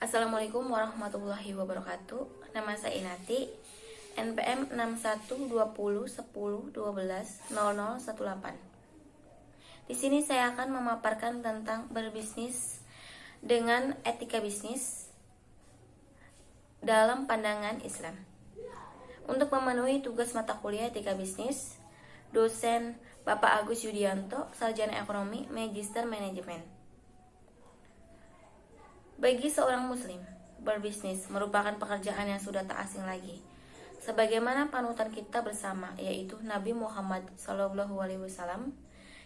Assalamualaikum warahmatullahi wabarakatuh. Nama saya Inati, NPM 612010120018. Di sini saya akan memaparkan tentang berbisnis dengan etika bisnis dalam pandangan Islam. Untuk memenuhi tugas mata kuliah etika bisnis, dosen Bapak Agus Yudianto, sarjana ekonomi, magister manajemen. Bagi seorang muslim, berbisnis merupakan pekerjaan yang sudah tak asing lagi. Sebagaimana panutan kita bersama, yaitu Nabi Muhammad SAW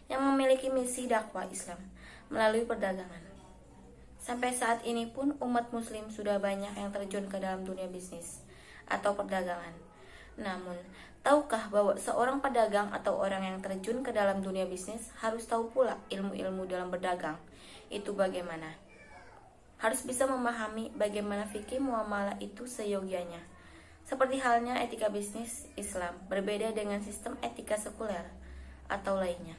yang memiliki misi dakwah Islam melalui perdagangan. Sampai saat ini pun umat muslim sudah banyak yang terjun ke dalam dunia bisnis atau perdagangan. Namun, tahukah bahwa seorang pedagang atau orang yang terjun ke dalam dunia bisnis harus tahu pula ilmu-ilmu dalam berdagang? Itu bagaimana? Harus bisa memahami bagaimana fikih muamalah itu seyogianya. Seperti halnya etika bisnis Islam berbeda dengan sistem etika sekuler atau lainnya.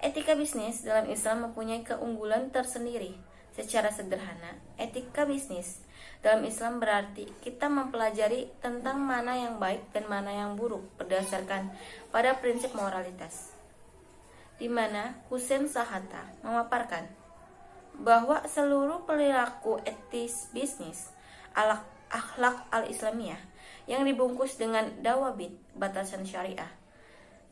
Etika bisnis dalam Islam mempunyai keunggulan tersendiri. Secara sederhana, etika bisnis dalam Islam berarti kita mempelajari tentang mana yang baik dan mana yang buruk berdasarkan pada prinsip moralitas. Di mana Husain Sahata memaparkan bahwa seluruh perilaku etis bisnis akhlak al-Islamiyah yang dibungkus dengan dawabit batasan syariah.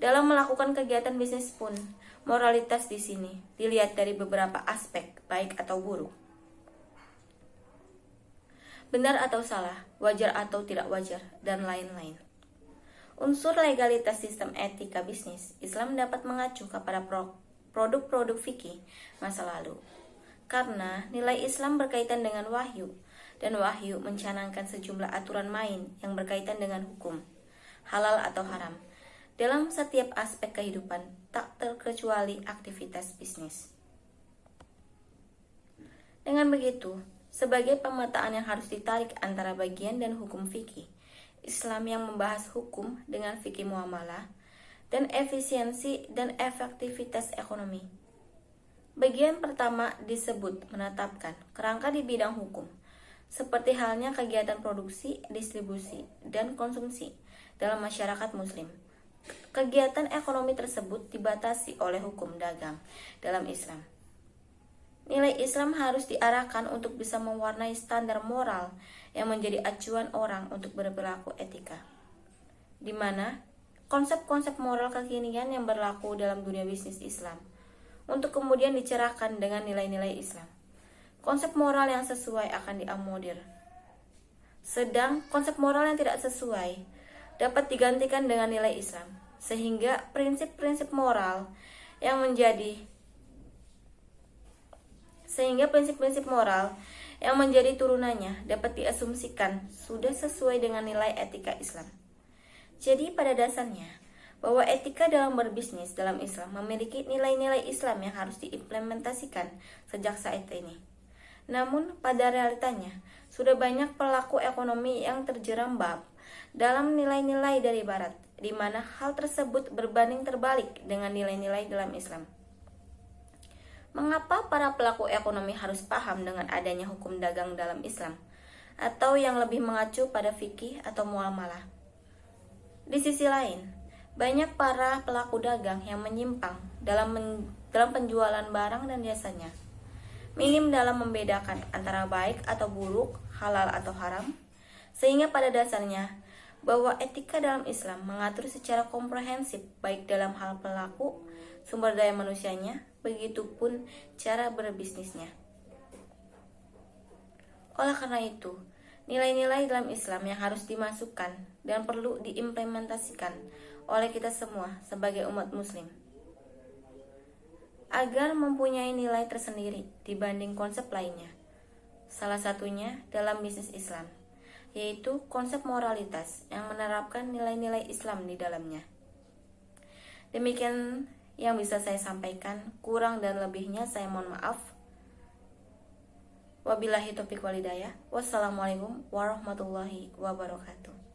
Dalam melakukan kegiatan bisnis pun, moralitas di sini dilihat dari beberapa aspek, baik atau buruk. Benar atau salah, wajar atau tidak wajar, dan lain-lain. Unsur legalitas sistem etika bisnis, Islam dapat mengacu kepada produk-produk fikih masa lalu. Karena nilai Islam berkaitan dengan wahyu, dan wahyu mencanangkan sejumlah aturan main yang berkaitan dengan hukum, halal atau haram, dalam setiap aspek kehidupan, tak terkecuali aktivitas bisnis. Dengan begitu, sebagai pemetaan yang harus ditarik antara bagian dan hukum fikih, Islam yang membahas hukum dengan fikih muamalah, dan efisiensi dan efektivitas ekonomi. Bagian pertama disebut menetapkan kerangka di bidang hukum, seperti halnya kegiatan produksi, distribusi, dan konsumsi dalam masyarakat muslim. Kegiatan ekonomi tersebut dibatasi oleh hukum dagang dalam Islam. Nilai Islam harus diarahkan untuk bisa mewarnai standar moral yang menjadi acuan orang untuk berperilaku etika, di mana konsep-konsep moral kekinian yang berlaku dalam dunia bisnis Islam untuk kemudian dicerahkan dengan nilai-nilai Islam. Konsep moral yang sesuai akan diamodir. Sedang konsep moral yang tidak sesuai dapat digantikan dengan nilai Islam, sehingga prinsip-prinsip moral yang menjadi turunannya dapat diasumsikan sudah sesuai dengan nilai etika Islam. Jadi pada dasarnya, bahwa etika dalam berbisnis dalam Islam memiliki nilai-nilai Islam yang harus diimplementasikan sejak saat ini. Namun pada realitanya, sudah banyak pelaku ekonomi yang terjerambab dalam nilai-nilai dari Barat, di mana hal tersebut berbanding terbalik dengan nilai-nilai dalam Islam. Mengapa para pelaku ekonomi harus paham dengan adanya hukum dagang dalam Islam, atau yang lebih mengacu pada fikih atau muamalah? Di sisi lain, banyak para pelaku dagang yang menyimpang dalam penjualan barang dan jasanya, minim dalam membedakan antara baik atau buruk, halal atau haram, sehingga pada dasarnya bahwa etika dalam Islam mengatur secara komprehensif baik dalam hal pelaku, sumber daya manusianya, begitupun cara berbisnisnya. Oleh karena itu, nilai-nilai dalam Islam yang harus dimasukkan dan perlu diimplementasikan oleh kita semua sebagai umat muslim agar mempunyai nilai tersendiri dibanding konsep lainnya. Salah satunya dalam bisnis Islam, yaitu konsep moralitas yang menerapkan nilai-nilai Islam di dalamnya. Demikian yang bisa saya sampaikan, kurang dan lebihnya saya mohon maaf. Wabillahi taufiq wal hidayah. Wassalamualaikum warahmatullahi wabarakatuh.